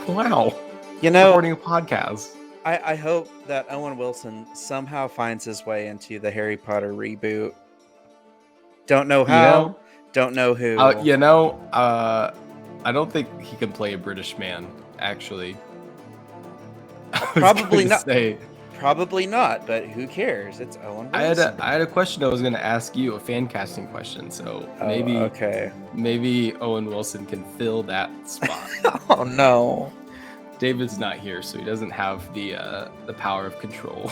Wow. Recording a podcast. I hope that Owen Wilson somehow finds his way into the Harry Potter reboot. Don't know how. Don't know who. I don't think he can play a British man, actually. Probably not. Probably not, but who cares? It's Owen Wilson. I had a question I was going to ask you, a fan casting question. So maybe Owen Wilson can fill that spot. Oh no. David's not here, so he doesn't have the power of control.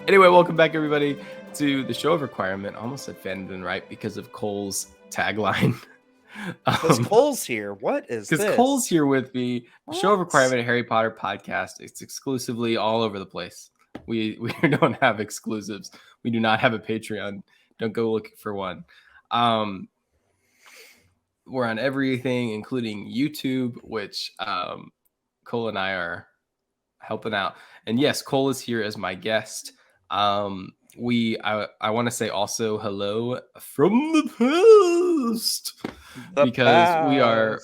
Anyway, welcome back, everybody, to the show of requirement. Almost said Fandom right because of Cole's tagline. Because Cole's here. What is this? Because Cole's here with me. The show of requirement, a Harry Potter podcast. It's exclusively all over the place. We don't have exclusives. We do not have a Patreon. Don't go looking for one. We're on everything, including YouTube, which Cole and I are helping out. And yes, Cole is here as my guest. I want to say also hello from the past because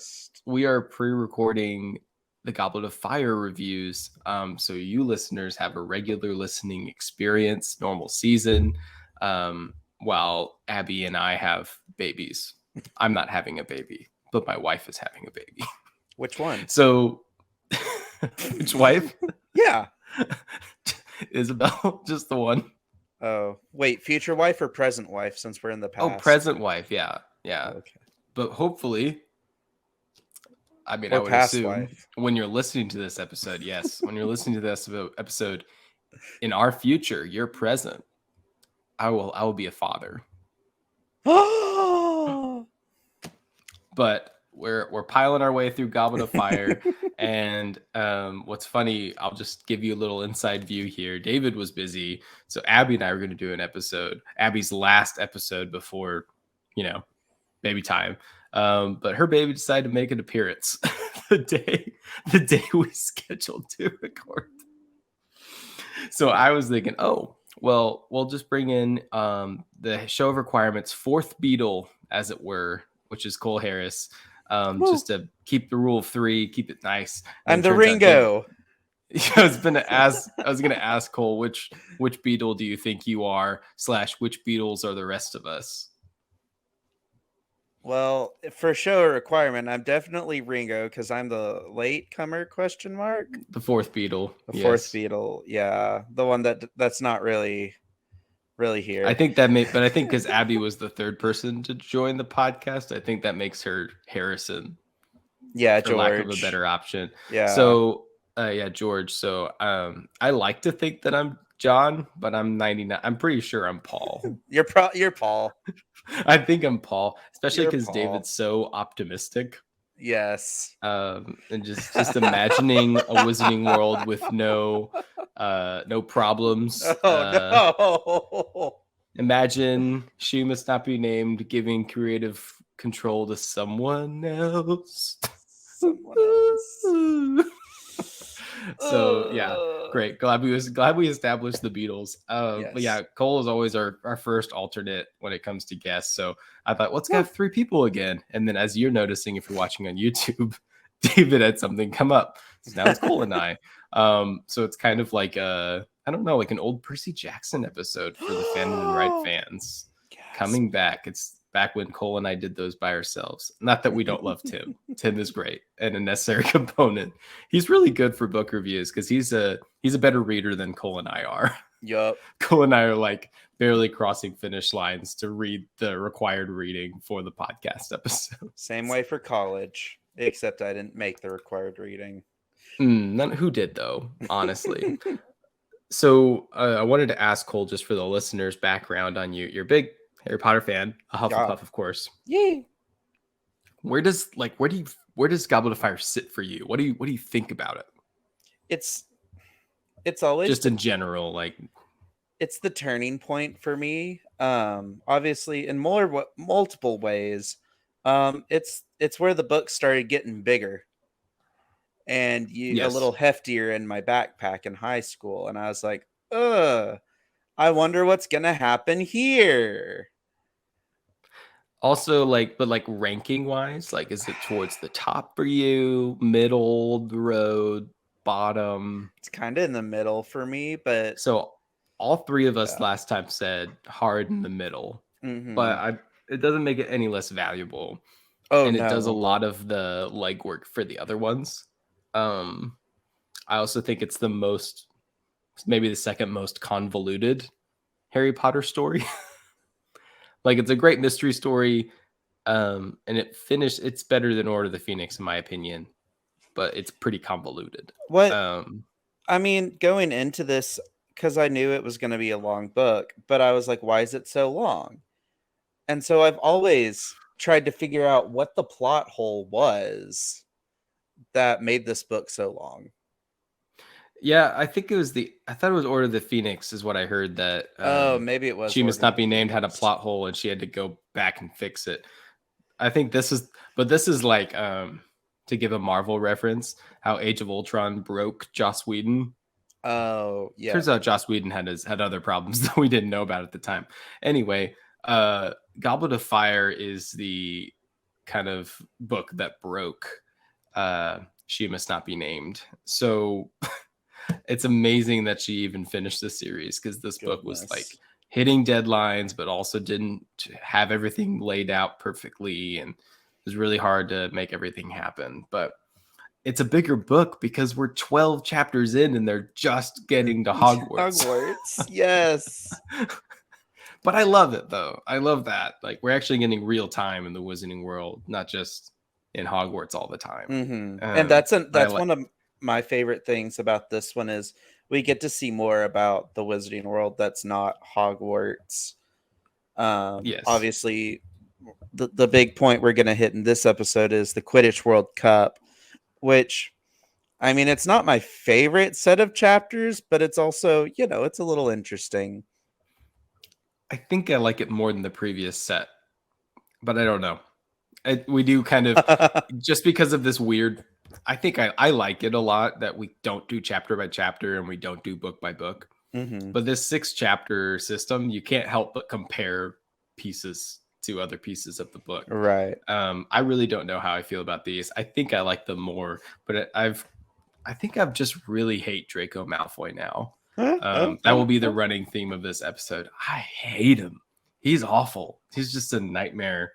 we are pre-recording the Goblet of Fire reviews. So you listeners have a regular listening experience, normal season, while Abby and I have babies. I'm not having a baby, but my wife is having a baby. Which one? So, which wife? Yeah. Isabel, just the one. Oh, wait, future wife or present wife, since we're in the past? Oh, present wife, yeah. Okay. But hopefully, I mean, or I would past assume wife. When you're listening to this episode, yes, when you're listening to this episode, in our future, your present, I will be a father. But we're piling our way through Goblet of Fire, and what's funny, I'll just give you a little inside view here. David was busy, so Abby and I were going to do an episode, Abby's last episode before, baby time. But her baby decided to make an appearance the day we scheduled to record. So I was thinking, oh, well, we'll just bring in the show of requirements fourth Beatle, as it were, which is Cole Harris, just to keep the rule of three, keep it nice. I'm the Ringo. I was gonna ask Cole, which Beatle do you think you are, / which Beatles are the rest of us? Well, for show requirement, I'm definitely Ringo because I'm the late comer ? The fourth Beatle. Fourth Beatle, yeah, the one that's not really here. I think that but I think because Abby was the third person to join the podcast, I think that makes her Harrison. Yeah, for George. lack of a better option. Yeah. So George. So I like to think that I'm John, but I'm 99. I'm pretty sure I'm Paul. You're Paul. I think I'm Paul, especially because David's so optimistic. Yes. And just imagining a wizarding world with no problems. No. Imagine She Must Not Be Named giving creative control to someone else. So yeah, great. Glad we established the Beatles. Yes. But yeah, Cole is always our first alternate when it comes to guests. So I thought, let's have three people again. And then as you're noticing, if you're watching on YouTube, David had something come up. So now it's Cole and I. So it's kind of like like an old Percy Jackson episode for the Fandom and Right fans. Yes. Coming back. It's back when Cole and I did those by ourselves. Not that we don't love Tim. Tim is great and a necessary component. He's really good for book reviews because he's a better reader than Cole and I are. Yup. Cole and I are like barely crossing finish lines to read the required reading for the podcast episode. Same way for college, except I didn't make the required reading. Who did though, honestly. So I wanted to ask Cole, just for the listeners' background on you. You're a big Harry Potter fan, a Hufflepuff, of course. Yeah. Where does Goblet of Fire sit for you? What do you think about it? It's always just in general, like it's the turning point for me. Obviously in multiple ways. It's where the books started getting bigger. And a little heftier in my backpack in high school, and I was like, I wonder what's gonna happen here. Also, like, but like ranking wise, like, is it towards the top for you, middle, the road, bottom? It's kind of in the middle for me, but So all three of us yeah. last time said hard in the middle, Mm-hmm. but it doesn't make it any less valuable, Oh and it does a no. lot of the legwork for the other ones. Um, I also think it's the most, maybe the second most convoluted Harry Potter story. Like, it's a great mystery story, and it's better than Order of the Phoenix in my opinion, but it's pretty convoluted. What Um, I mean, going into this, because I knew it was going to be a long book, but I was like, why is it so long? And so I've always tried to figure out what the plot hole was that made this book so long. yeah, I thought it was Order of the Phoenix is what I heard, that Oh, maybe it was She Must Order Not of the Be Named had a Phoenix. plot hole and she had to go back and fix it. I think this is like, to give a Marvel reference, how Age of Ultron broke Joss Whedon. Oh, yeah. Turns out Joss Whedon had other problems that we didn't know about at the time. Anyway, Goblet of Fire is the kind of book that broke She Must Not Be Named. So it's amazing that she even finished the series, because this book was like Goodness. hitting deadlines, but also didn't have everything laid out perfectly, and it was really hard to make everything happen. But it's a bigger book because we're 12 chapters in and they're just getting to Hogwarts. Hogwarts. Yes. But I love it though. I love that. Like, we're actually getting real time in the Wizarding World, not just in Hogwarts all the time. Mm-hmm. And I that's like, one of my favorite things about this one is we get to see more about the Wizarding World that's not Hogwarts. yes. Obviously, the big point we're going to hit in this episode is the Quidditch World Cup, which, I mean, it's not my favorite set of chapters, but it's also, it's a little interesting. I think I like it more than the previous set, but I don't know. We do kind of, just because of this weird, I think I like it a lot that we don't do chapter by chapter and we don't do book by book. Mm-hmm. But this 6 chapter system, you can't help but compare pieces to other pieces of the book. Right. I really don't know how I feel about these. I think I like them more, but I think I've just really hate Draco Malfoy now. That will be the running theme of this episode. I hate him. He's awful. He's just a nightmare.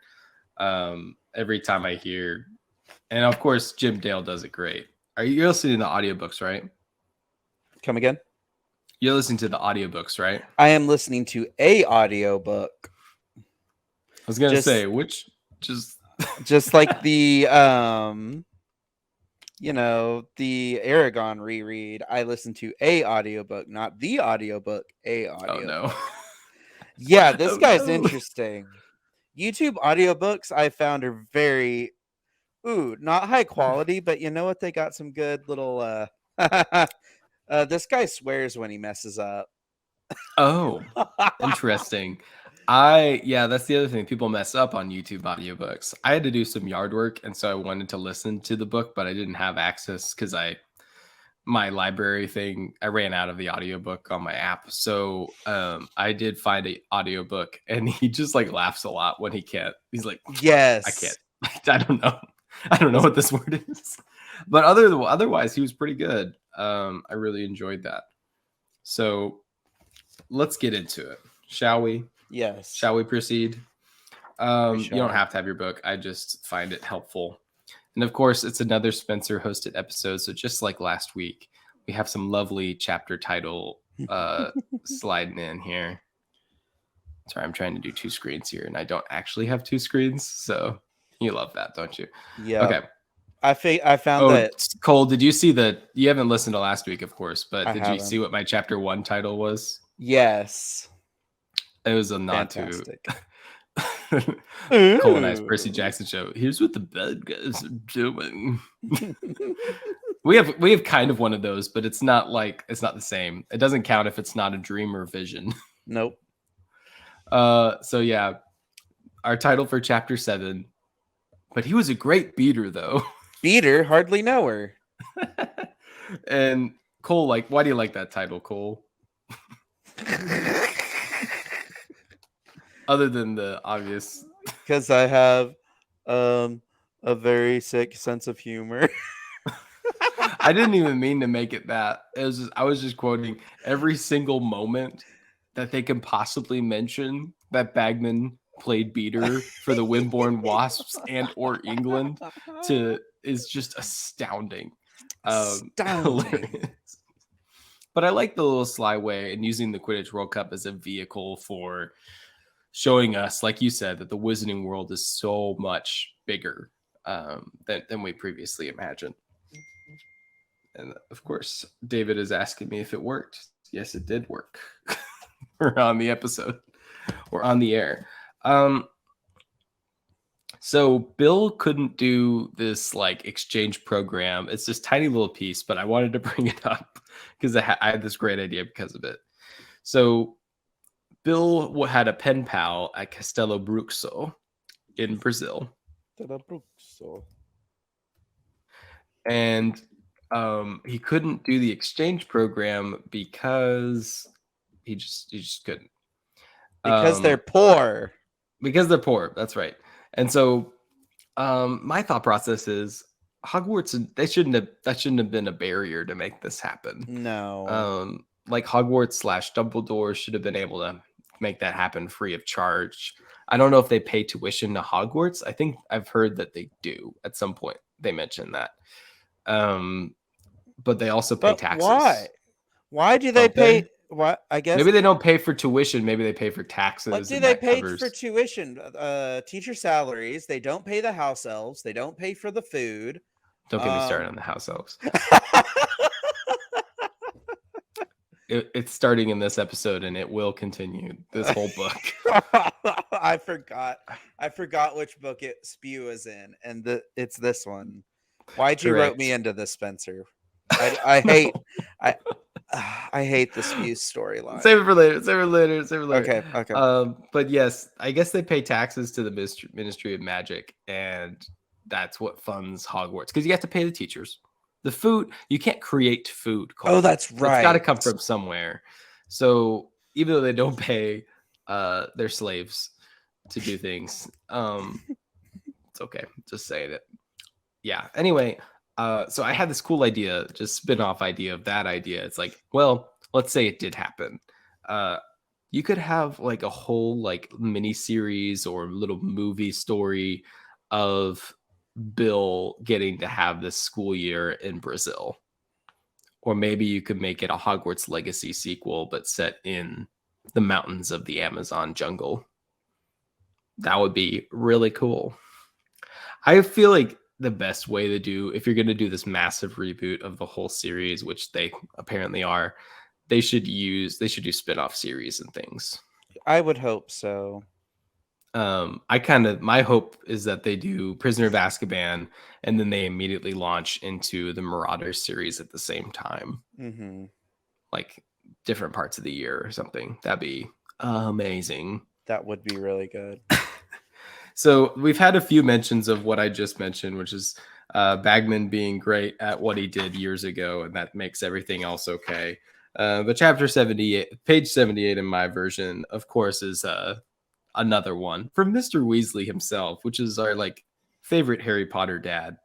Every time I hear, and of course Jim Dale does it great. You're listening to the audiobooks, right? Come again? You're listening to the audiobooks, right? I am listening to a audiobook. I was gonna Just- say, which just like the the Aragon reread. I listen to a audiobook, not the audiobook, a audiobook. Oh no. Yeah, this Oh, guy's no. interesting. YouTube audiobooks I found are very not high quality, but you know what? They got some good little this guy swears when he messes up. Oh, interesting. That's the other thing. People mess up on YouTube audiobooks. I had to do some yard work, and so I wanted to listen to the book, but I didn't have access because my library thing, I ran out of the audiobook on my app. So I did find an audiobook, and he just like laughs a lot when he can't. He's like, Yes. I can't. I don't know. I don't know what this word is. But otherwise, he was pretty good. I really enjoyed that. So let's get into it, shall we? Yes. Shall we proceed? You shall. don't have to have your book. I just find it helpful. And of course, it's another Spencer hosted episode. So just like last week, we have some lovely chapter title sliding in here. Sorry, I'm trying to do 2 screens here, and I don't actually have 2 screens. So you love that, don't you? Yeah. Okay. I found that. Cole, did you see you haven't listened to last week, of course, but did you haven't. see what my chapter 1 title was? Yes. It was a nod Fantastic. to Cole and I's Percy Jackson show. Here's what the bad guys are doing. we have kind of one of those, but it's not the same. It doesn't count if it's not a dream or vision. Nope. So yeah, our title for chapter 7. But he was a great beater, though. Beater, hardly know her. And Cole, why do you like that title, Cole? Other than the obvious, because I have a very sick sense of humor. I didn't even mean to make it that. I was just quoting every single moment that they can possibly mention that Bagman played beater for the Wimborne Wasps and or England to is just astounding. Astounding. Hilarious. But I like the little sly way and using the Quidditch World Cup as a vehicle for showing us, like you said, that the Wizarding world is so much bigger than we previously imagined. And of course, David is asking me if it worked. Yes, it did work. We're on the episode. We're on the air. So Bill couldn't do this like exchange program. It's this tiny little piece, but I wanted to bring it up because I had this great idea because of it. So Bill had a pen pal at Castelo Bruxo in Brazil. And he couldn't do the exchange program because he just couldn't. Because they're poor. Because they're poor. That's right. And so my thought process is Hogwarts, that shouldn't have been a barrier to make this happen. No. Like Hogwarts / Dumbledore should have been able to make that happen free of charge. I don't know if they pay tuition to Hogwarts. I think I've heard that they do at some point. They mentioned that. But they also pay taxes. Why? Why do they pay? What I guess maybe they don't pay for tuition. Maybe they pay for taxes. What do they pay for tuition? Teacher salaries. They don't pay the house elves. They don't pay for the food. Don't get me started on the house elves. It's starting in this episode, and it will continue this whole book. I forgot which book Spew is in, and it's this one. Why'd you wrote me into this, Spencer? I hate I hate the Spew storyline. Save it for later. Okay. But yes, I guess they pay taxes to the Ministry of Magic, and that's what funds Hogwarts because you have to pay the teachers. The food, you can't create food. Cole. Oh, that's right. It's got to come from somewhere. So even though they don't pay their slaves to do things, it's okay. Just saying it. Yeah. Anyway, so I had this cool idea, just spin-off idea of that idea. It's like, well, let's say it did happen. You could have like a whole like mini series or little movie story of Bill getting to have this school year in Brazil. Or maybe you could make it a Hogwarts Legacy sequel, but set in the mountains of the Amazon jungle. That would be really cool. I feel like the best way to do, if you're going to do this massive reboot of the whole series, which they apparently are, they should do spin-off series and things. I would hope so. My hope is that they do Prisoner of Azkaban and then they immediately launch into the Marauders series at the same time. Mm-hmm. Like different parts of the year or something. That'd be amazing. That would be really good. So we've had a few mentions of what I just mentioned, which is Bagman being great at what he did years ago, and that makes everything else okay. But chapter 78, page 78 in my version, of course, is another one from Mr. Weasley himself, which is our like favorite Harry Potter dad.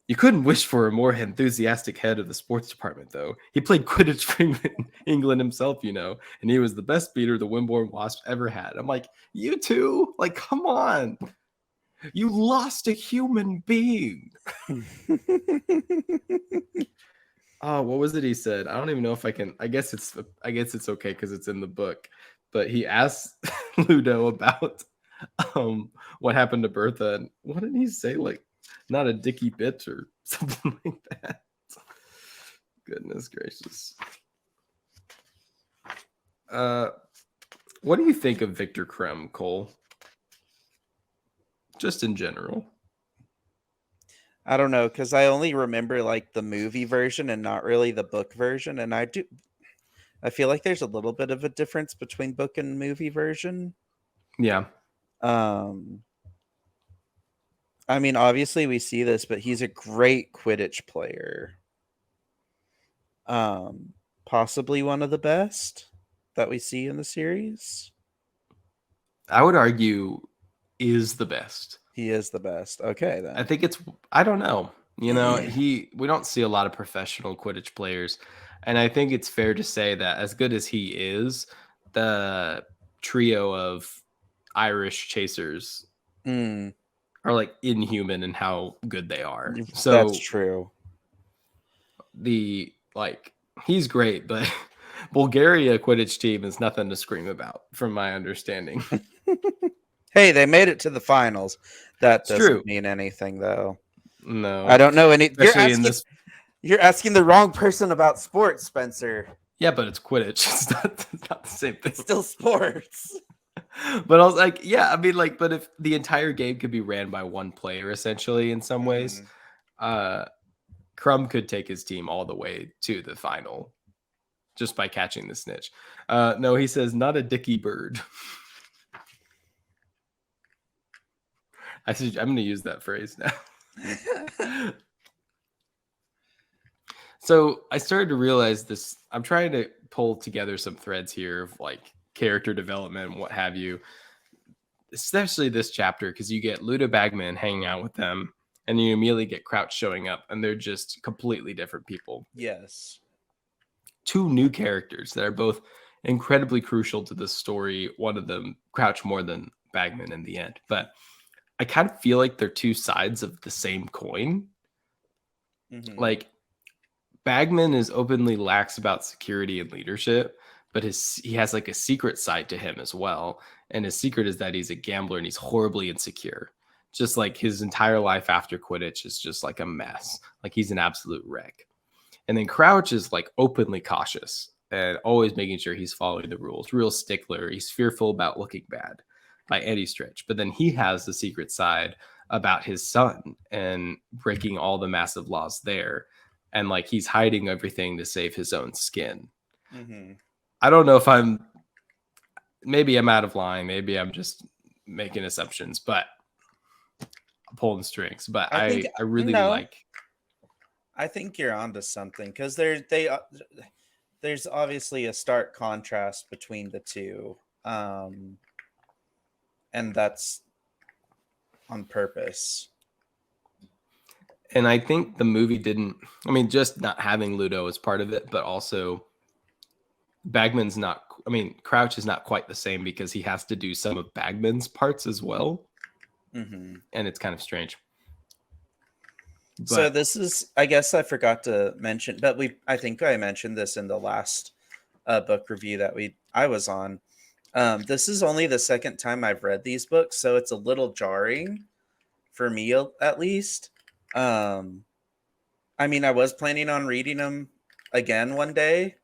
You couldn't wish for a more enthusiastic head of the sports department, though. He played Quidditch for England himself, you know, and he was the best beater the Wimborne Wasps ever had. I'm like, you too? Like, come on. You lost a human being. Oh, what was it he said? I don't even know if I can. I guess it's okay because it's in the book. But he asked Ludo about what happened to Bertha, and what did he say? Like, not a dicky bit or something like that. Goodness gracious. What do you think of Victor Crumb, Cole? Just in general. I don't know, because I only remember like the movie version and not really the book version. And I feel like there's a little bit of a difference between book and movie version. Yeah. I mean, obviously we see this, but he's a great Quidditch player. Possibly one of the best that we see in the series. I would argue is the best. He is the best. Okay, I then. think I don't know. We don't see a lot of professional Quidditch players. And I think it's fair to say that as good as he is, the trio of Irish chasers Mm, are like inhuman in how good they are. that's So true. he's great, but Bulgaria Quidditch team is nothing to scream about, from my understanding. Hey, they made it to the finals. That It's true. doesn't mean anything, though. I No, don't know any. especially in this. You're asking the wrong person about sports, Spencer. Yeah, but it's Quidditch. It's not the same thing. It's still sports. But I was like, yeah, I mean, like, but if the entire game could be ran by one player, essentially, in some ways, uh, Crumb could take his team all the way to the final just by catching the snitch. No, he says, not a dicky bird. I'm going to use that phrase now. So I started to realize this. I'm trying to pull together some threads here of like character development and what have you, especially this chapter, because you get Ludo Bagman hanging out with them and you immediately get Crouch showing up and they're just completely different people. Yes. Two new characters that are both incredibly crucial to the story. One of them, Crouch, more than Bagman in the end. But I kind of feel like they're two sides of the same coin. Mm-hmm. Like, Bagman is openly lax about security and leadership, but he has like a secret side to him as well. And his secret is that he's a gambler and he's horribly insecure. Just like his entire life after Quidditch is just like a mess. Like he's an absolute wreck. And then Crouch is like openly cautious and always making sure he's following the rules. Real stickler. He's fearful about looking bad by any stretch. But then he has the secret side about his son and breaking all the massive laws there. And like he's hiding everything to save his own skin. Mm-hmm. I don't know if maybe I'm out of line. Maybe I'm just making assumptions, but I'm pulling strings. But I really like. I think you're onto something because there's obviously a stark contrast between the two, and that's on purpose. And I think the movie didn't. I mean, just not having Ludo is part of it, but also Bagman's not. I mean, Crouch is not quite the same because he has to do some of Bagman's parts as well, mm-hmm. and it's kind of strange. But, so this is, I guess I forgot to mention, but I think I mentioned this in the last book review that I was on. This is only the second time I've read these books, so it's a little jarring for me, at least. I mean, I was planning on reading them again one day,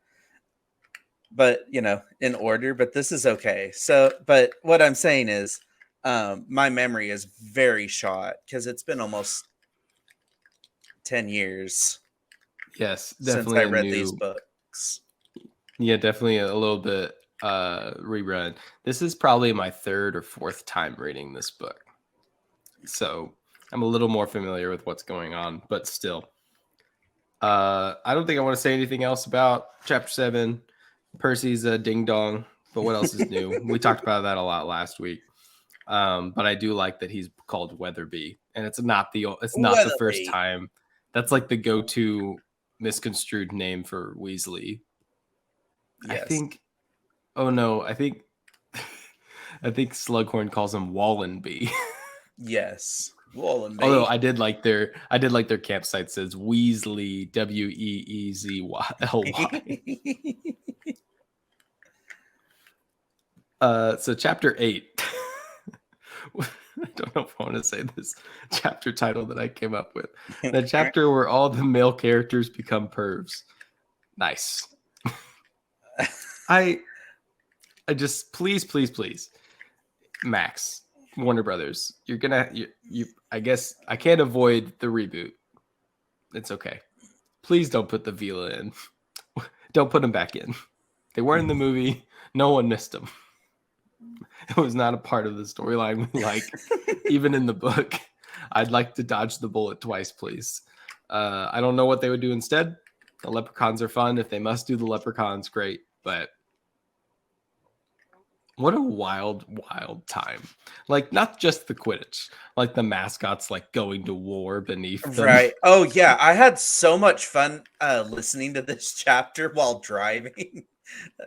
but in order. But this is okay. So, but what I'm saying is, my memory is very shot because it's been almost 10 years. Yes, definitely since I read these books. Yeah, definitely a little bit rerun. This is probably my third or fourth time reading this book. So I'm a little more familiar with what's going on, but still. I don't think I want to say anything else about chapter 7. Percy's a ding dong, but what else is new? We talked about that a lot last week. But I do like that he's called Weatherby, and it's not the first time. That's like the go-to misconstrued name for Weasley. Yes. I think Slughorn calls him Wallenby. Yes. Wallenby. Although I did like their campsite says Weasley, Weezyly. So chapter 8. I don't know if I want to say this chapter title that I came up with. The chapter where all the male characters become pervs. Nice. I just please, Max, Warner Brothers, you're gonna I guess I can't avoid the reboot. It's okay. Please don't put the Vila in. Don't put them back in. They weren't in the movie. No one missed them. It was not a part of the storyline we like. Even in the book, I'd like to dodge the bullet twice, please. I don't know what they would do instead. The leprechauns are fun. If they must do the leprechauns, great. But What a wild, wild time. Like, not just the Quidditch, like the mascots like going to war beneath them. Right. Oh yeah, I had so much fun listening to this chapter while driving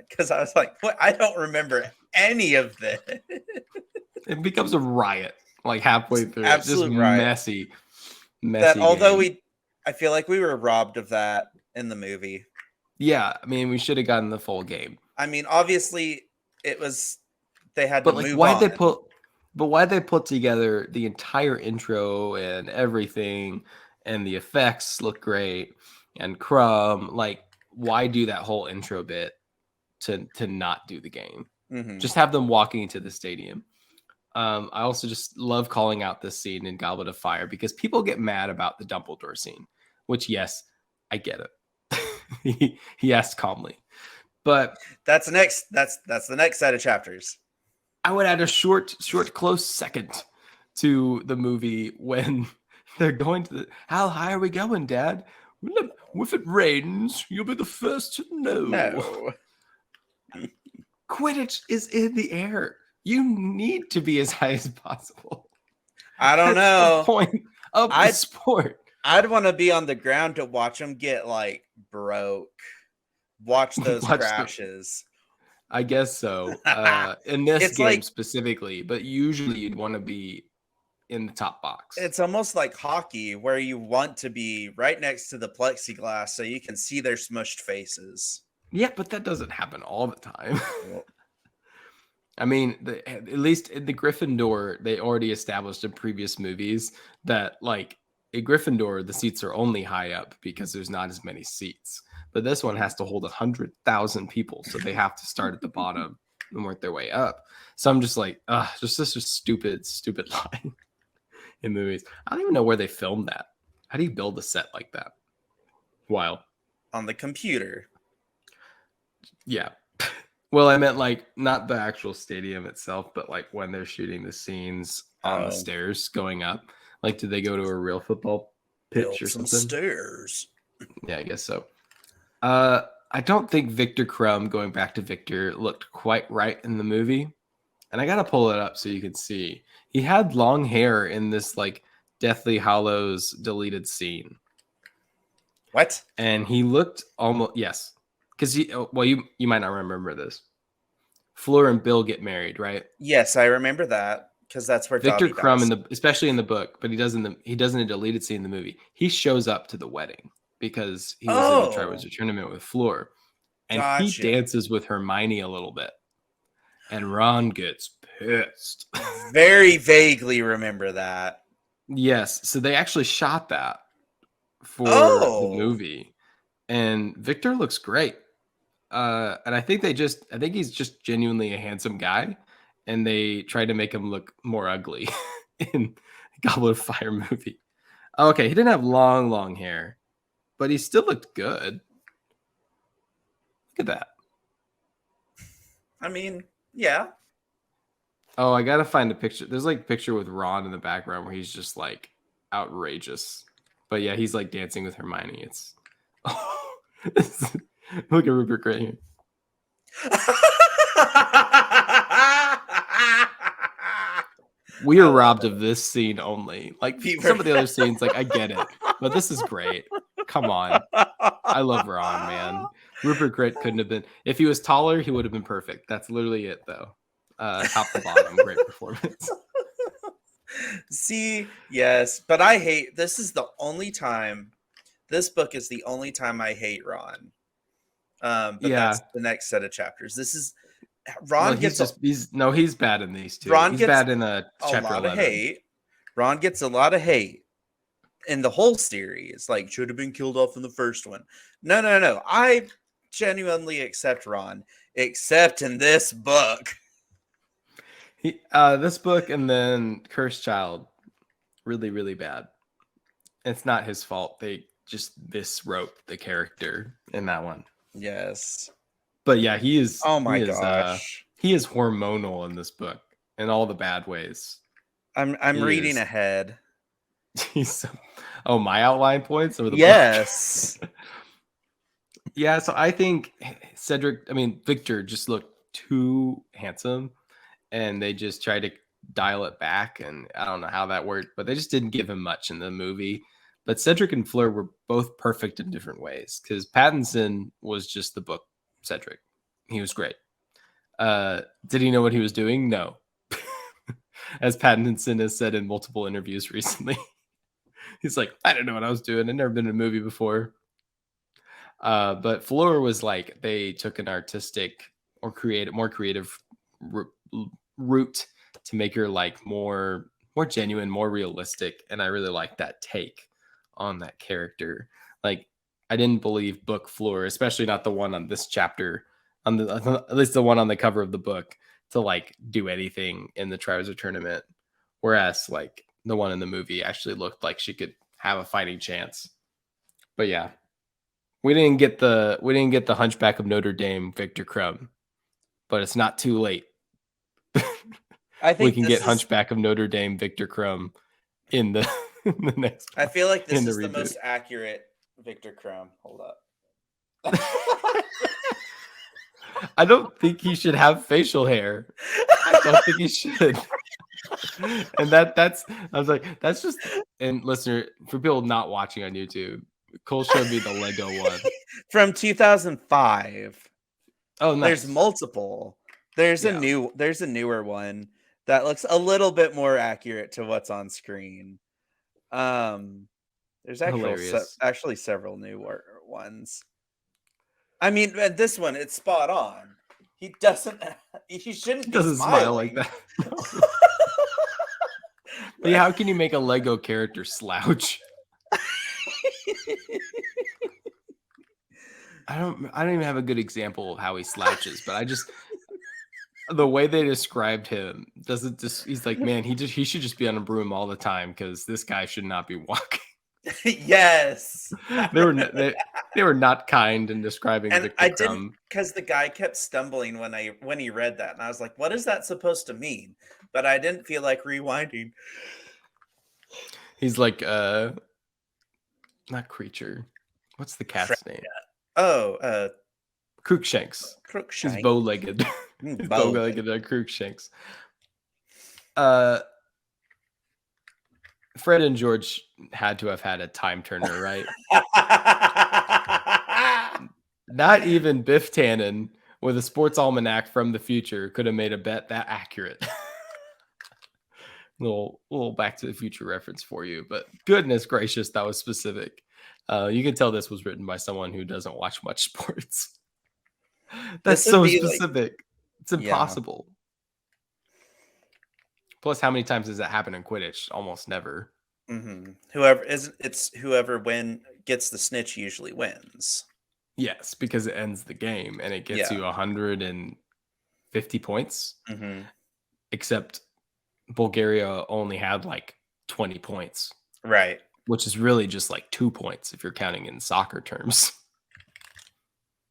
because I was like, "What? I don't remember any of this." It becomes a riot like halfway through it. Just Absolute riot. messy, That messy although game. I feel like we were robbed of that in the movie. Yeah, I mean, we should have gotten the full game. I mean, obviously, it was they had to But like, move why'd they on. put? But why'd they put together the entire intro and everything, and the effects look great, and Crumb? Like, why do that whole intro bit to not do the game? Mm-hmm. Just have them walking into the stadium. I also just love calling out this scene in Goblet of Fire because people get mad about the Dumbledore scene, which yes, I get it. he asked calmly, but That's the next. That's the next set of chapters. I would add a short, close second to the movie when they're going to how high are we going, Dad? If it rains, you'll be the first to know. No. Quidditch is in the air. You need to be as high as possible. I don't know. The point of the sport. I'd want to be on the ground to watch them get like broke. Watch those crashes. I guess so. In this It's game like, specifically, but usually you'd want to be in the top box. it's almost like hockey where you want to be right next to the plexiglass so you can see their smushed faces. Yeah, but that doesn't happen all the time. I mean, at least in the Gryffindor, they already established in previous movies that, like, in Gryffindor, the seats are only high up because there's not as many seats. But this one has to hold 100,000 people, so they have to start at the bottom and work their way up. So I'm just like, just such a stupid line in movies. I don't even know where they filmed that. How do you build a set like that? Wild. On the computer. Yeah. Well, I meant like not the actual stadium itself, but like when they're shooting the scenes on the stairs going up. Like, did they go to a real football pitch or something? Stairs. Yeah, I guess so. I don't think Victor Crumb, going back to Victor, looked quite right in the movie. And I gotta pull it up so you can see. He had long hair in this like Deathly Hallows deleted scene. What? And he looked almost because you might not remember this. Fleur and Bill get married, right? Yes, I remember that because that's where Victor Dobby Crumb dies. especially in the book, but he doesn't a deleted scene in the movie. He shows up to the wedding because he was in the Triwizard Tournament with Fleur, and he dances with Hermione a little bit, and Ron gets pissed. Very vaguely remember that. Yes, so they actually shot that for the movie, and Victor looks great. And I think he's just genuinely a handsome guy, and they tried to make him look more ugly in Goblet of Fire movie. Okay, he didn't have long hair, but he still looked good. Look at that. I mean, yeah. Oh, I gotta find a picture. There's like a picture with Ron in the background where he's just like outrageous. But yeah, he's like dancing with Hermione. It's look at Rupert Grint here. We are robbed of this scene only. Like some of the other scenes, like I get it, but this is great. Come on, I love Ron, man. Rupert Grint couldn't have been. If he was taller, he would have been perfect. That's literally it, though. Top to bottom, great performance. See, yes, but I hate. This is the only time. This book is the only time I hate Ron. But that's the next set of chapters. This is Ron he's bad in these two. Ron he's gets bad in chapter lot 11. Of hate. Ron gets a lot of hate in the whole series. Like, should have been killed off in the first one. No. I genuinely accept Ron, except in this book. This book and then Cursed Child, really, really bad. It's not his fault. They just miswrote the character in that one. Yes. But yeah, he is. Oh my gosh. He is hormonal in this book in all the bad ways. I'm reading ahead. My outline points over the yes. book. Yeah, so I think Victor just looked too handsome and they just tried to dial it back, and I don't know how that worked, but they just didn't give him much in the movie. But Cedric and Fleur were both perfect in different ways, because Pattinson was just the book Cedric. He was great. Did he know what he was doing? No. As Pattinson has said in multiple interviews recently. He's like, I didn't know what I was doing. I'd never been in a movie before. But Fleur was like, they took an artistic or more creative route to make her like more genuine, more realistic. And I really like that take on that character. Like, I didn't believe book Fleur, especially not the one on this chapter, at least the one on the cover of the book, to like do anything in the Triwizard Tournament. Whereas like the one in the movie actually looked like she could have a fighting chance. But yeah, we didn't get the Hunchback of Notre Dame Victor Crumb, but it's not too late. I think we can get Hunchback of Notre Dame Victor Crumb in the next. I feel like this is the most accurate Victor Crumb. Hold up. I don't think he should have facial hair. I don't think he should. And that's I was like, that's just, and listener, for people not watching on YouTube, Cole showed me the Lego one from 2005. Oh, nice. There's multiple. There's a newer one that looks a little bit more accurate to what's on screen. There's actually several newer ones. I mean, this one, it's spot on. He shouldn't be smile like that. But how can you make a Lego character slouch? I don't even have a good example of how he slouches, but the way they described him he's like, man, he should just be on a broom all the time, because this guy should not be walking. Yes. They were not kind in describing and Victor I Crumb. didn't, because the guy kept stumbling when he read that, and I was like, what is that supposed to mean? But I didn't feel like rewinding. He's like not Creature. What's the cat's name? Oh, Crookshanks. Crookshanks. He's bow-legged. He's bow-legged Crookshanks. Fred and George had to have had a time turner, right? Not even Biff Tannen with a sports almanac from the future could have made a bet that accurate. little Back to the Future reference for you, but goodness gracious, that was specific. You can tell this was written by someone who doesn't watch much sports. That's so specific. It's impossible. Yeah. Plus, how many times does that happen in Quidditch? Almost never. Mm-hmm. Whoever gets the snitch usually wins. Yes, because it ends the game and it gets you 150 points. Mm-hmm. Except Bulgaria only had like 20 points. Right. Which is really just like 2 points if you're counting in soccer terms.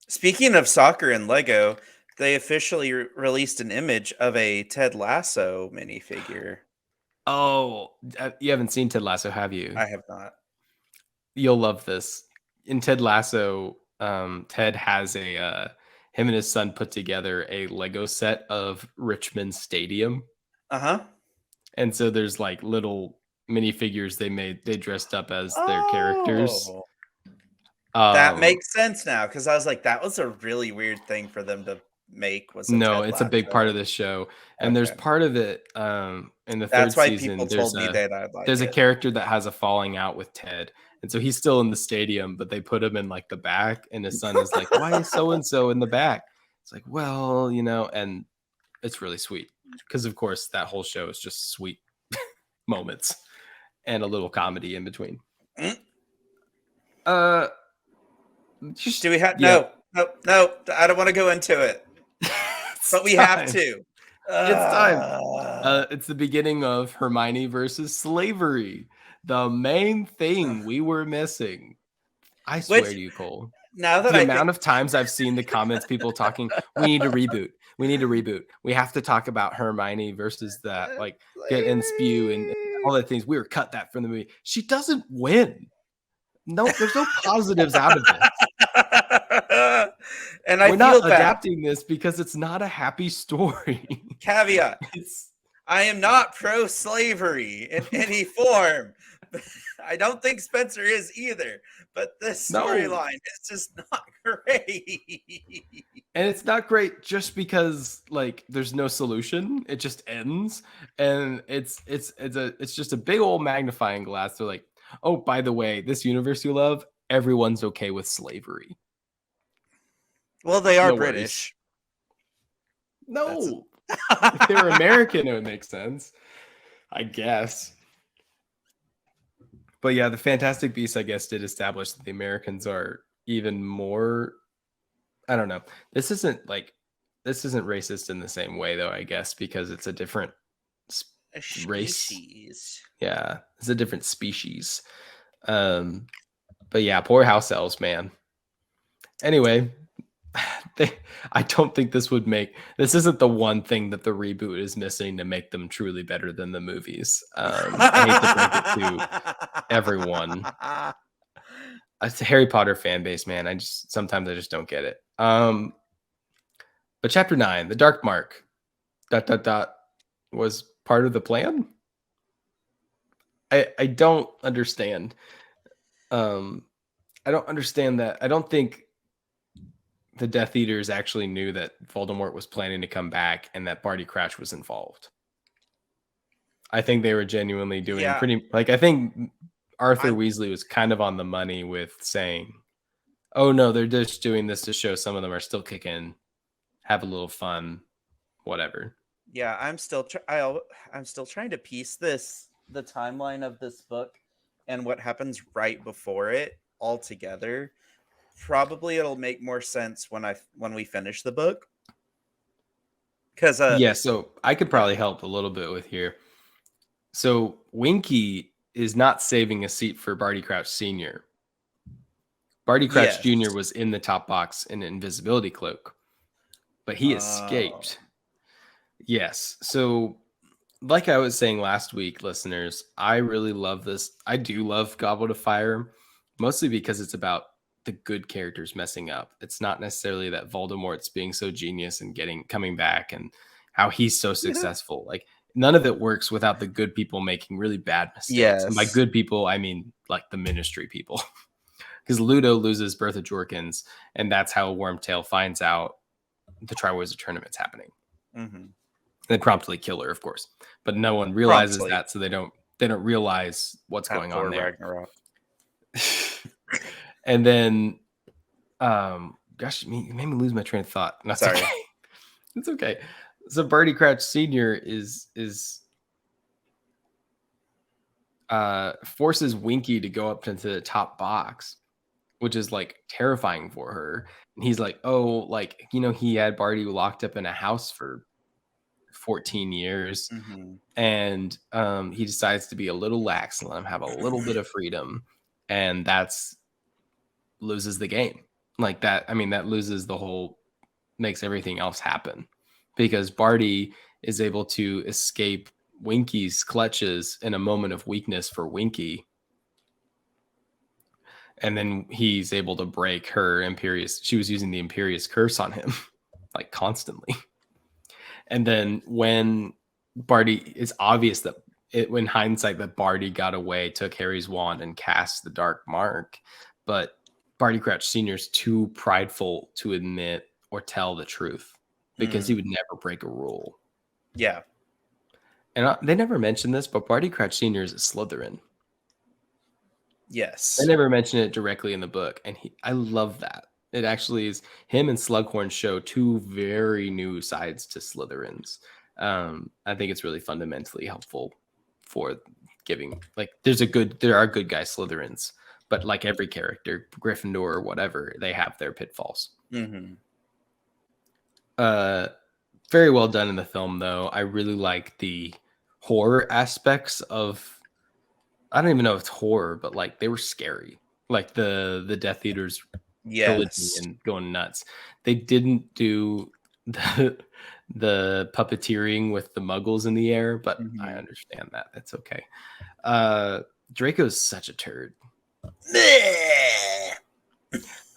Speaking of soccer and Lego, they officially released an image of a Ted Lasso minifigure. Oh, you haven't seen Ted Lasso, have you? I have not. You'll love this. In Ted Lasso, Ted has him and his son put together a Lego set of Richmond Stadium. Uh-huh. And so there's like little minifigures they dressed up as their characters. That makes sense now, because I was like, that was a really weird thing for them to make. It's a big part of this show. And there's part of it in the third season. People told me that I'd like there's a character that has a falling out with Ted. And so he's still in the stadium, but they put him in like the back, and his son is like, why is so-and-so in the back? It's like, well, and it's really sweet. Because of course that whole show is just sweet moments and a little comedy in between. Do we have no, I don't want to go into it. But we have to. It's time. It's the beginning of Hermione versus slavery. The main thing we were missing. I swear to you, Cole. Now that the amount of times I've seen the comments, people talking, we need a reboot. We need a reboot. We have to talk about Hermione versus that, like get and spew and all the things. We were cut that from the movie. She doesn't win. No, there's no positives out of this. And we're not adapting this because it's not a happy story. Caveat. It's I am not pro-slavery in any form. I don't think Spencer is either. But this no, storyline is just not great. and it's not great just because like there's no solution. It just ends, and it's just a big old magnifying glass. They're like, oh, by the way, this universe you love, everyone's okay with slavery. Well, they are No worries. British. No, if they were American, it would make sense, I guess. But yeah, the Fantastic Beasts, I guess, did establish that the Americans are even more. I don't know. This isn't racist in the same way, though. I guess because it's a different A race. species. Yeah, it's a different species. But yeah, poor house elves, man. Anyway, I don't think this isn't the one thing that the reboot is missing to make them truly better than the movies. I hate to break it to everyone. It's a Harry Potter fan base, man. Sometimes I just don't get it. But chapter 9, the Dark Mark, ... was part of the plan. I don't understand. I don't understand that. I don't think the Death Eaters actually knew that Voldemort was planning to come back and that Barty Crouch was involved. I think they were genuinely doing I think Arthur Weasley was kind of on the money with saying, oh no, they're just doing this to show some of them are still kicking, have a little fun, whatever. Yeah, I'm still trying to piece the timeline of this book and what happens right before it all together. Probably it'll make more sense when we finish the book. Because so I could probably help a little bit with here. So Winky is not saving a seat for Barty Crouch Sr. Barty Crouch Jr. was in the top box in an invisibility cloak, but he escaped. Yes. So like I was saying last week, listeners, I really love this. I do love Goblet of Fire, mostly because it's about the good characters messing up. It's not necessarily that Voldemort's being so genius and coming back and how he's so successful. Like none of it works without the good people making really bad mistakes. Yes. And by good people, I mean like the Ministry people. Because Ludo loses Bertha Jorkins, and that's how Wormtail finds out the Triwizard Tournament's happening. Mm-hmm. They promptly kill her, of course, but no one realizes that, so they don't realize what's going on there. Ragnarok. And then, gosh, you made me lose my train of thought. No, sorry, okay. It's okay. So Barty Crouch Sr. is forces Winky to go up into the top box, which is like terrifying for her. And he's like, oh, like, he had Barty locked up in a house for 14 years. Mm-hmm. And he decides to be a little lax and let him have a little bit of freedom. And that's loses the game. Like that, I mean, that loses makes everything else happen. Because Barty is able to escape Winky's clutches in a moment of weakness for Winky. And then he's able to break her she was using the Imperious Curse on him, like constantly. And then when Barty, it's obvious that in hindsight that Barty got away, took Harry's wand and cast the Dark Mark. But Barty Crouch Sr. is too prideful to admit or tell the truth because he would never break a rule. Yeah. And they never mentioned this, but Barty Crouch Sr. is a Slytherin. Yes. They never mention it directly in the book. And I love that. It actually is him and Slughorn show two very new sides to Slytherins. I think it's really fundamentally helpful for giving, like, there are good guy Slytherins, but like every character, Gryffindor or whatever, they have their pitfalls. Mm-hmm. Very well done in the film, though. I really like the horror aspects of, I don't even know if it's horror, but like they were scary. Like the Death Eaters and going nuts. They didn't do the puppeteering with the muggles in the air, but I understand that. That's okay. Draco's such a turd.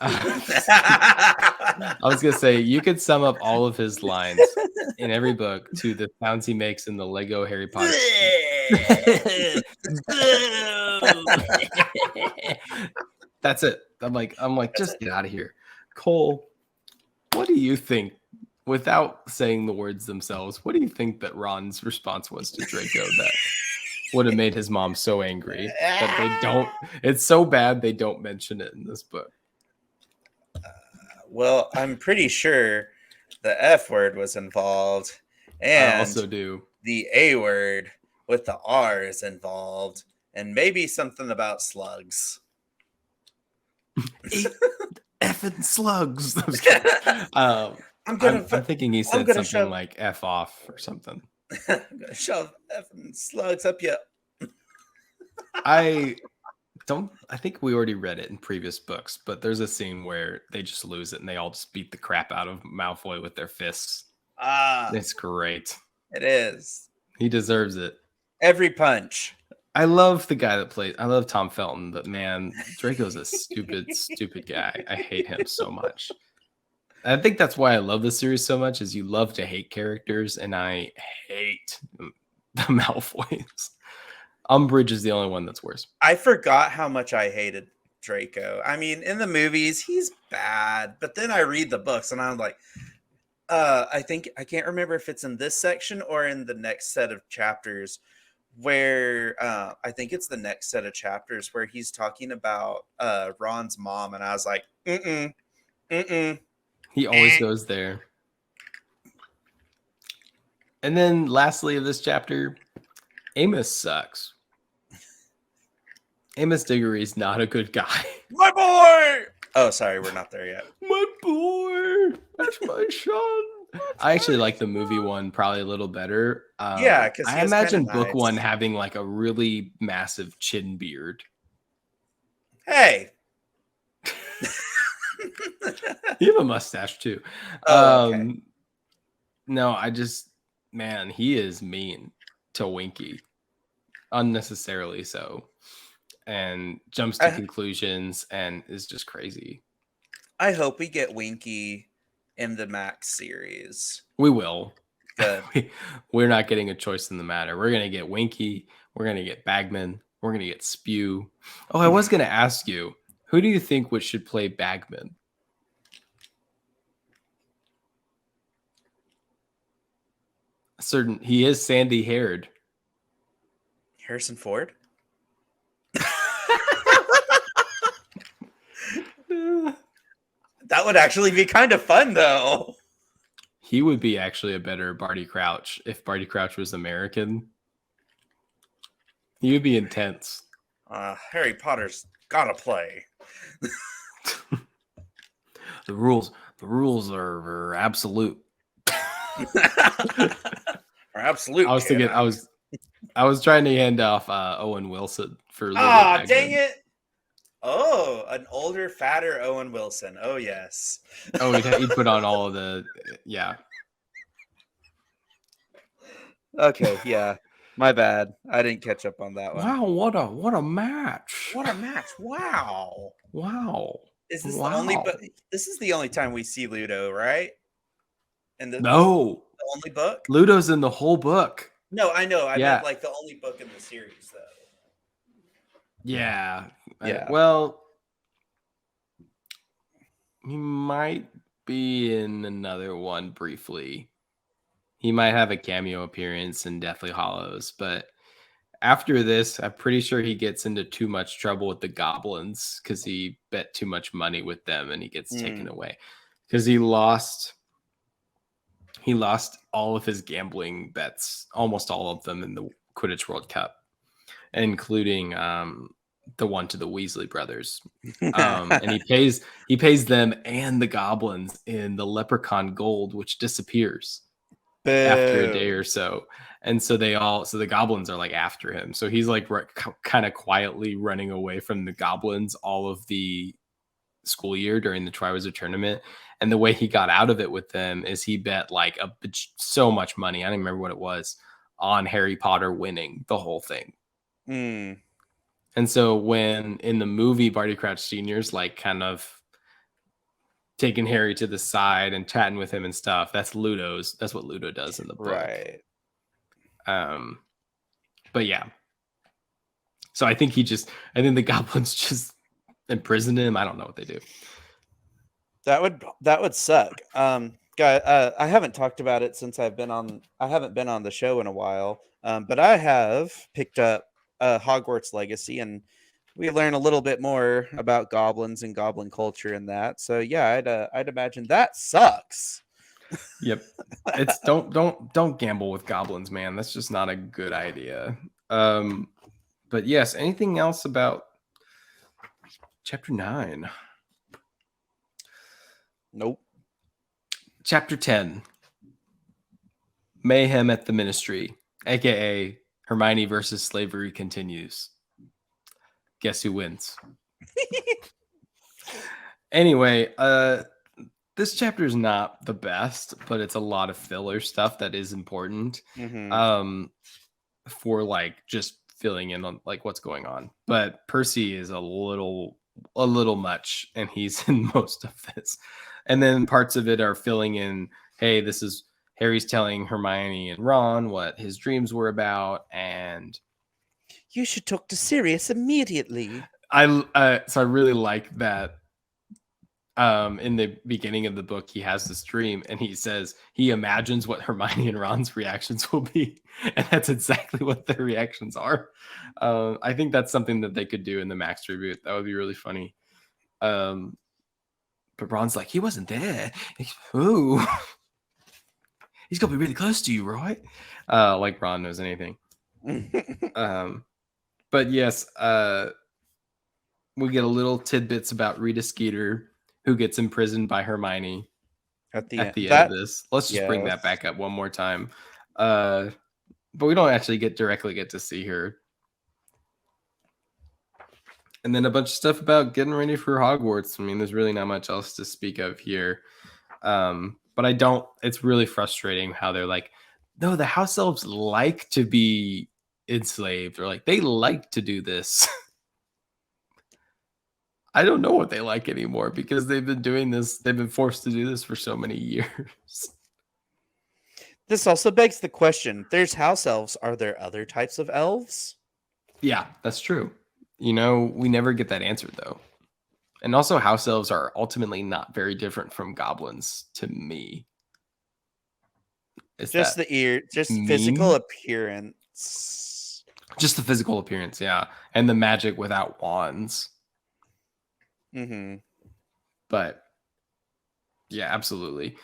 I was gonna say you could sum up all of his lines in every book to the sounds he makes in the Lego Harry Potter. That's it. I'm like, just get out of here. Cole, what do you think, without saying the words themselves, what do you think that Ron's response was to Draco that would have made his mom so angry that they don't? It's so bad they don't mention it in this book. Well, I'm pretty sure the F word was involved, I and also do. the A word with the R is involved, and maybe something about slugs. Effing slugs. I'm thinking he said something like F off or something. I'm gonna shove effing slugs up you. I think we already read it in previous books, but there's a scene where they just lose it and they all just beat the crap out of Malfoy with their fists. It's great. It is. He deserves it. Every punch. I love the guy that plays. I love Tom Felton, but man, Draco's a stupid guy. I hate him so much. I think that's why I love this series so much, is you love to hate characters, and I hate the Malfoys. Umbridge is the only one that's worse. I forgot how much I hated Draco. I mean, in the movies, he's bad, but then I read the books and I'm like, I can't remember if it's in this section or in the next set of chapters where I think it's the next set of chapters where he's talking about Ron's mom, and I was like, He always goes there. And then lastly of this chapter, Amos sucks. Amos Diggory is not a good guy. My boy! Oh, sorry, we're not there yet. My boy! That's my son! I actually like the movie one probably a little better. Yeah, because I imagine book one having like a really massive chin beard. Hey! You have a mustache too. Okay. No, man, he is mean to Winky. Unnecessarily so. And jumps to conclusions and is just crazy. I hope we get Winky in the Max series. We will. Good. We're not getting a choice in the matter. We're going to get Winky. We're going to get Bagman. We're going to get Spew. Oh, I was going to ask you, who do you think should play Bagman? He is sandy haired. Harrison Ford? That would actually be kind of fun, though. He would be actually a better Barty Crouch if Barty Crouch was American. He would be intense. Harry Potter's gotta play. The rules are absolute. Are absolute. I was trying to hand off Owen Wilson for. Dang it! Oh, an older, fatter Owen Wilson. Oh yes. Oh, he'd put on all of the Okay, yeah. My bad. I didn't catch up on that one. Wow, what a match! What a match! Wow. Is this the only? But this is the only time we see Ludo, right? And the only book. Ludo's in the whole book. No, I know. I meant like the only book in the series, though. Yeah. Well, he might be in another one briefly. He might have a cameo appearance in Deathly Hallows, but after this, I'm pretty sure he gets into too much trouble with the goblins because he bet too much money with them and he gets taken away because he lost all of his gambling bets, almost all of them in the Quidditch World Cup, including the one to the Weasley brothers. And he pays them and the goblins in the leprechaun gold, which disappears after a day or so. And so the goblins are like after him. So he's like kind of quietly running away from the goblins all of the school year during the Triwizard Tournament. And the way he got out of it with them is he bet like so much money, I don't remember what it was, on Harry Potter winning the whole thing. And so when in the movie Barty Crouch Sr.'s like kind of taking Harry to the side and chatting with him and stuff. That's Ludo's. That's what Ludo does in the book. Right. But yeah. So I think the goblins just imprison him. I don't know what they do. That would suck. Guy, I haven't talked about it since I haven't been on the show in a while. But I have picked up Hogwarts Legacy, and we learn a little bit more about goblins and goblin culture in that. So yeah, I'd imagine that sucks. Yep. It's don't gamble with goblins, man. That's just not a good idea. But yes, anything else about chapter 9? Nope. Chapter 10. Mayhem at the Ministry, aka Hermione versus slavery continues. Guess who wins? Anyway, this chapter is not the best, but it's a lot of filler stuff that is important. For like just filling in on like what's going on. But Percy is a little much, and he's in most of this. And then parts of it are filling in, hey, this is Harry's telling Hermione and Ron what his dreams were about, and you should talk to Sirius immediately. So I really like that. In the beginning of the book, he has this dream, and he says he imagines what Hermione and Ron's reactions will be, and that's exactly what their reactions are. I think that's something that they could do in the Max reboot. That would be really funny. But Ron's like, he wasn't there. Ooh. He's got to be really close to you, right? Like Ron knows anything. But yes, we get a little tidbits about Rita Skeeter, who gets imprisoned by Hermione at the end of this. Let's just bring that back up one more time. But we don't actually directly get to see her. And then a bunch of stuff about getting ready for Hogwarts. I mean, there's really not much else to speak of here. But it's really frustrating how they're like, no, the house elves like to be enslaved, or like they like to do this. I don't know what they like anymore, because they've been doing this. They've been forced to do this for so many years. This also begs the question, there's house elves. Are there other types of elves? Yeah, that's true. You know, we never get that answer, though. And also, house elves are ultimately not very different from goblins to me. Just the ear, just physical appearance. Just the physical appearance, yeah. And the magic without wands. Mm-hmm. But, yeah, absolutely.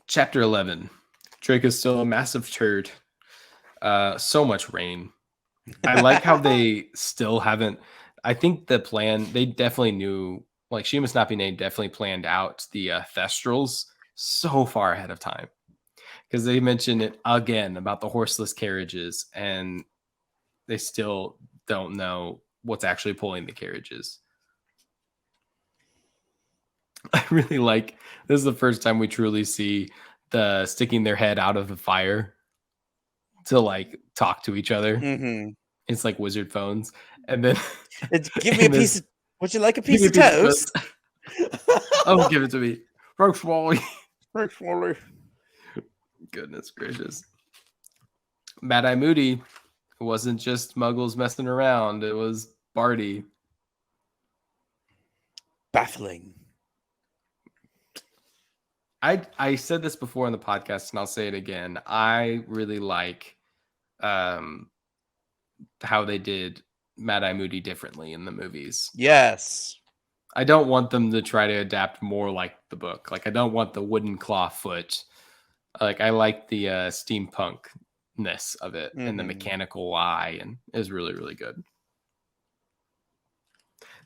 Chapter 11. Draco's still a massive turd. So much rain. I like how they still haven't... I think the plan, they definitely knew, like Seamus Not Be Named definitely planned out the Thestrals so far ahead of time. Because they mentioned it again about the horseless carriages, and they still don't know what's actually pulling the carriages. I really like, this is the first time we truly see the sticking their head out of the fire to like talk to each other. Mm-hmm. It's like wizard phones. And then give me a piece of, would you like a piece of toast? Oh, give it to me. Thanks, Wally. Thanks, Wally. Goodness gracious. Mad-Eye Moody. It wasn't just muggles messing around. It was Barty. Baffling. I said this before in the podcast, and I'll say it again. I really like how they did Mad-Eye Moody differently in the movies. Yes. I don't want them to try to adapt more like the book. Like, I don't want the wooden claw foot. Like, I like the steampunkness of it, and the mechanical eye, and it was really, really good.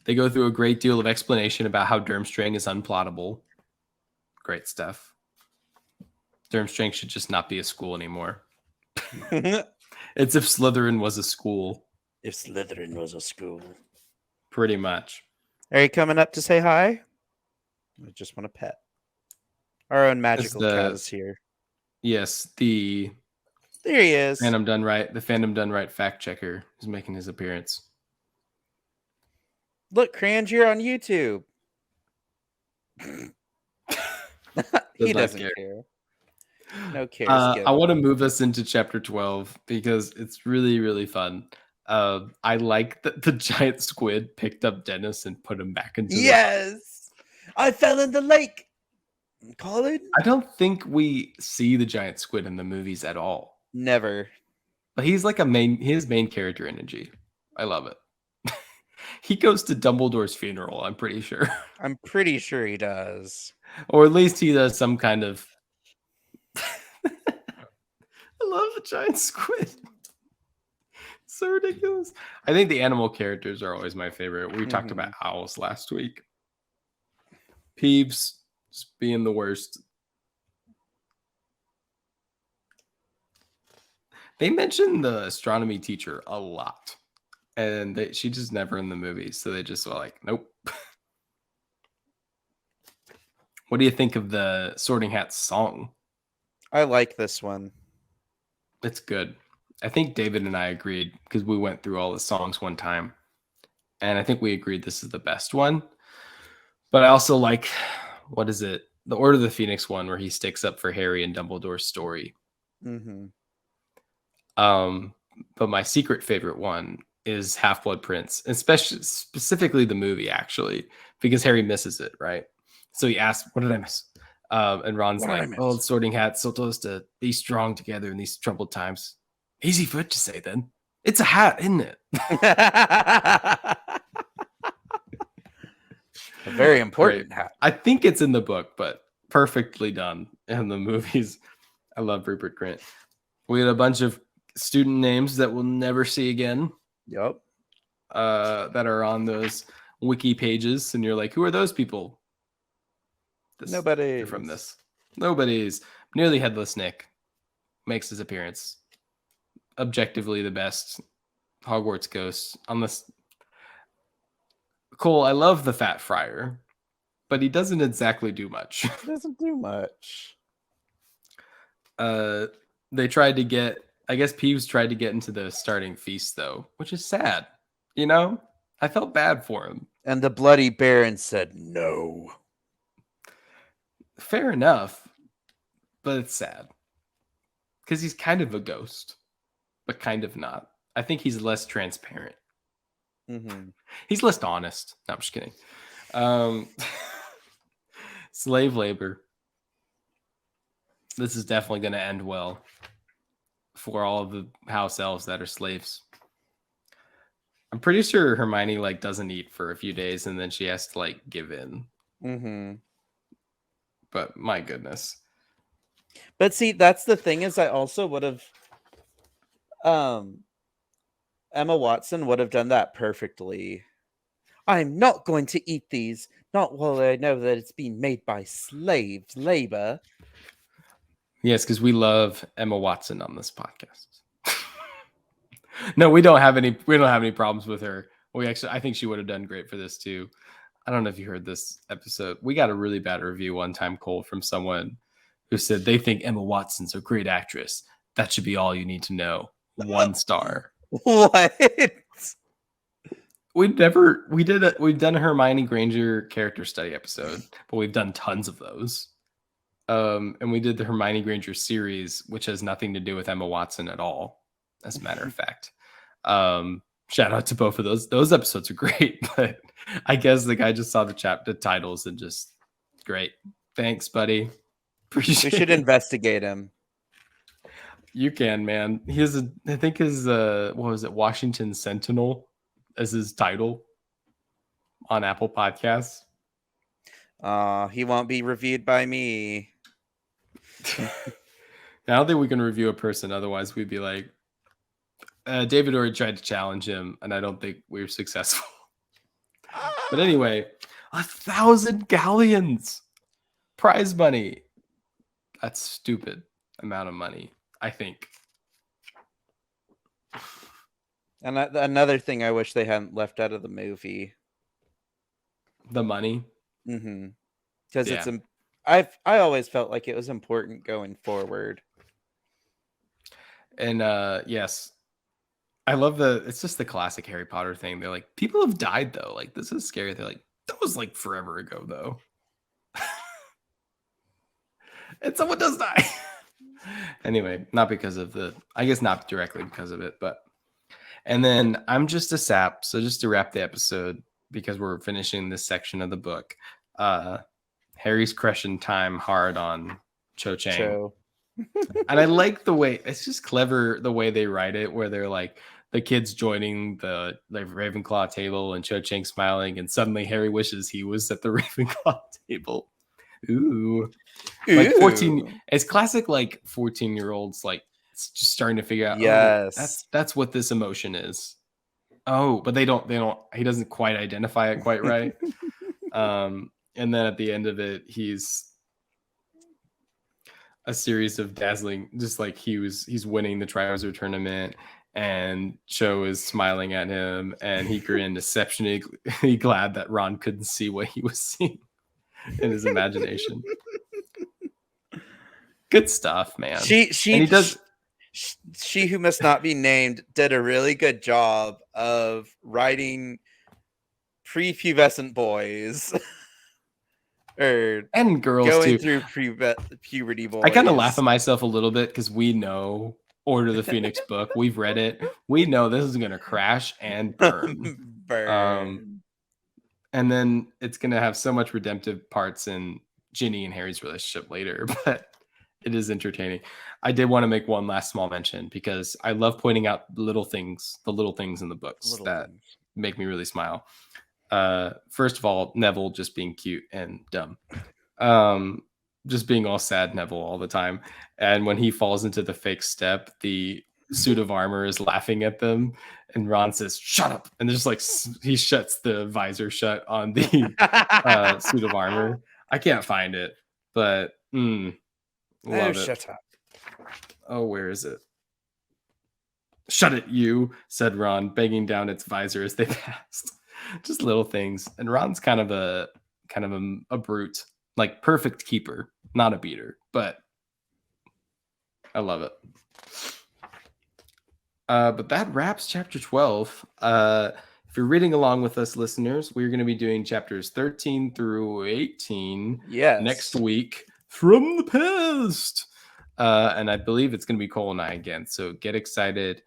They go through a great deal of explanation about how Durmstrang is unplottable. Great stuff. Durmstrang should just not be a school anymore. It's if Slytherin was a school. If Slytherin was a school. Pretty much. Are you coming up to say hi? I just want a pet. Our own magical cat is here. Yes, there he is. The Fandom Done Right fact checker is making his appearance. Look, Crange, you're on YouTube. He Does not doesn't care. care. No cares I want to given. move us into chapter 12 because it's really, really fun. I like that the giant squid picked up Dennis and put him back into the. Yes, I fell in the lake, Colin. I don't think we see the giant squid in the movies at all, Never. but he's like his main character energy. I love it. He goes to Dumbledore's funeral, I'm pretty sure. I'm pretty sure he does. Or at least he does some kind of. I love the giant squid. So ridiculous. I think the animal characters are always my favorite. We talked about owls last week. Peeves just being the worst. They mention the astronomy teacher a lot, and she's just never in the movie, so they just were like, nope. What do you think of the Sorting Hat song? I like this one. It's good. I think David and I agreed because we went through all the songs one time, and I think we agreed this is the best one. But I also like, what is it? The Order of the Phoenix one where he sticks up for Harry and Dumbledore's story. Mm-hmm. But my secret favorite one is Half-Blood Prince, especially specifically the movie, actually, because Harry misses it, right? So he asks, "What did I miss?" And Ron's like, "Oh, the Sorting Hat so told us to be strong together in these troubled times." Easy for it to say, then. It's a hat, isn't it? A very important hat. I think it's in the book, but perfectly done in the movies. I love Rupert Grint. We had a bunch of student names that we'll never see again. Yep. That are on those wiki pages, and you're like, who are those people? Nobody from this. Nobody's. Nearly Headless Nick makes his appearance. Objectively the best Hogwarts ghost on this. Cole, I love the Fat Friar, but he doesn't exactly do much. He doesn't do much. They tried to get, I guess Peeves tried to get into the starting feast though, which is sad. You know, I felt bad for him. And the Bloody Baron said no. Fair enough, but it's sad because he's kind of a ghost, but kind of not. I think he's less transparent. Mm-hmm. He's less honest. No, I'm just kidding. Slave labor. This is definitely going to end well for all of the house elves that are slaves. I'm pretty sure Hermione like doesn't eat for a few days and then she has to like give in. Mm-hmm. But my goodness. But see, that's the thing is I also would have Emma Watson would have done that perfectly. I'm not going to eat these, not while I know that it's being made by slaves labor. Yes, because we love Emma Watson on this podcast. No, we don't have any problems with her. I think she would have done great for this too. I don't know if you heard this episode. We got a really bad review one time, Cole, from someone who said they think Emma Watson's a great actress. That should be all you need to know. 1 star. What? We've done a Hermione Granger character study episode, but we've done tons of those. And we did the Hermione Granger series, which has nothing to do with Emma Watson at all, as a matter of fact. Shout out to both of those. Those episodes are great, but I guess the guy just saw the titles and just great. Thanks, buddy. Appreciate We should investigate him. You can, man. I think his what was it, Washington Sentinel as his title on Apple Podcasts. He won't be reviewed by me. I don't think we can review a person, otherwise we'd be like, David already tried to challenge him, and I don't think we were successful. But anyway, 1,000 galleons prize money. That's stupid amount of money, I think. And another thing I wish they hadn't left out of the movie. The money. Mm-hmm. Because I always felt like it was important going forward. And yes, I love it's just the classic Harry Potter thing. They're like, people have died though. Like, this is scary. They're like, that was like forever ago though. and someone does die. Anyway, not because of I guess not directly because of it, but. And then I'm just a sap. So just to wrap the episode, because we're finishing this section of the book, Harry's crushing time hard on Cho Chang. And I like the way, it's just clever the way they write it, where they're like the kids joining the Ravenclaw table and Cho Chang smiling, and suddenly Harry wishes he was at the Ravenclaw table. Ooh. Like 14, it's classic like 14-year-olds like just starting to figure out, yes, that's what this emotion is. Oh, but they don't, he doesn't quite identify it quite right. And then at the end of it, he's a series of dazzling, just like he's winning the Triwizard tournament, and Cho is smiling at him, and he grinned, exceptionally glad that Ron couldn't see what he was seeing in his imagination. Good stuff, man. She who must not be named did a really good job of writing prepubescent boys and girls going too through puberty boys. I kind of laugh at myself a little bit because we know Order of the Phoenix book. We've read it. We know this is going to crash and burn. And then it's going to have so much redemptive parts in Ginny and Harry's relationship later, but it is entertaining. I did want to make one last small mention because I love pointing out the little things in the books that make me really smile. First of all, Neville just being cute and dumb. Just being all sad Neville all the time. And when he falls into the fake step, the suit of armor is laughing at them. And Ron says, "Shut up." And there's like, he shuts the visor shut on the suit of armor. I can't find it, but love it. Shut up. Oh, where is it? "Shut it, you," said Ron, banging down its visor as they passed. Just little things. And Ron's kind of a brute, like perfect keeper, not a beater, but I love it. But that wraps chapter 12. If you're reading along with us, listeners, we're going to be doing chapters 13 through 18 next week from the past. And I believe it's going to be Cole and I again. So get excited.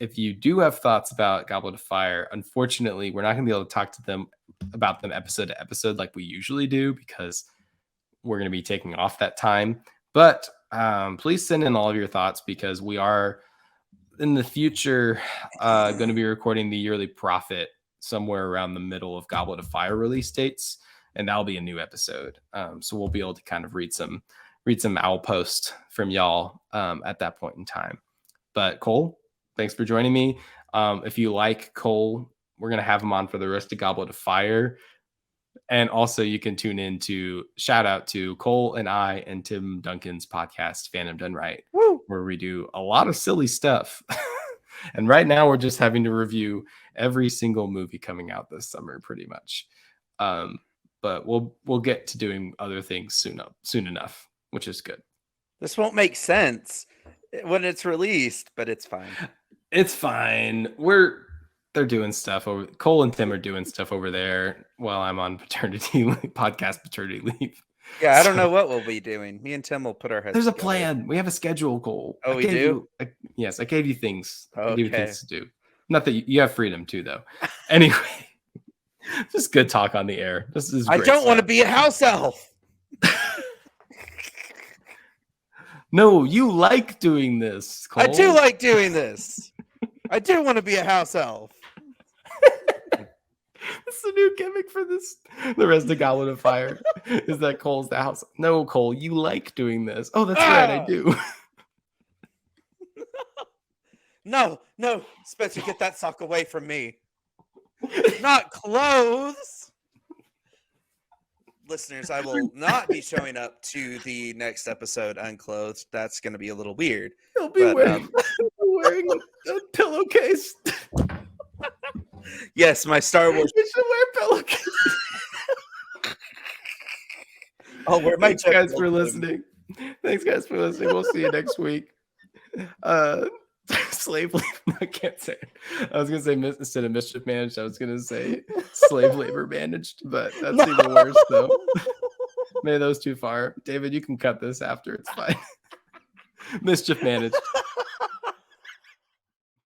If you do have thoughts about Goblet of Fire, unfortunately, we're not going to be able to talk to them about them episode to episode like we usually do because we're going to be taking off that time. But please send in all of your thoughts because we are in the future going to be recording the yearly prophet somewhere around the middle of Goblet of Fire release dates, and that'll be a new episode. So we'll be able to kind of read some owl post from y'all at that point in time. But Cole, thanks for joining me. If you like Cole, we're going to have him on for the rest of Goblet of Fire. And also you can tune in to shout out to Cole and I and Tim Duncan's podcast, Fandom Done Right, where we do a lot of silly stuff. And right now we're just having to review every single movie coming out this summer, pretty much. But we'll get to doing other things soon enough, which is good. This won't make sense when it's released, but it's fine. It's fine. They're doing stuff over. Cole and Tim are doing stuff over there while I'm on podcast paternity leave. Yeah, I don't know what we'll be doing. Me and Tim will put our heads. There's together. A plan. We have a schedule, Cole. Oh, we do? Yes, I gave you things. Okay. I gave you things to do. Not that you have freedom too, though. Anyway, just good talk on the air. This is. I don't want to be a house elf. No, you like doing this, Cole. I do like doing this. I do want to be a house elf. This is a new gimmick for this. The rest of Goblet of Fire is that Cole's the house. No, Cole, you like doing this. Oh, that's right, I do. No, Spencer, get that sock away from me. Not clothes. Listeners, I will not be showing up to the next episode unclothed. That's going to be a little weird. He'll be wearing a pillowcase. Yes, my Star Wars. You should wear pillowcase. I'll wear my. Thanks, guys, for listening. We'll see you next week. Slave labor. I can't say it. I was going to say instead of mischief managed, I was going to say slave labor managed, but that's even worse, though. May those too far. David, you can cut this after. It's fine. Mischief managed.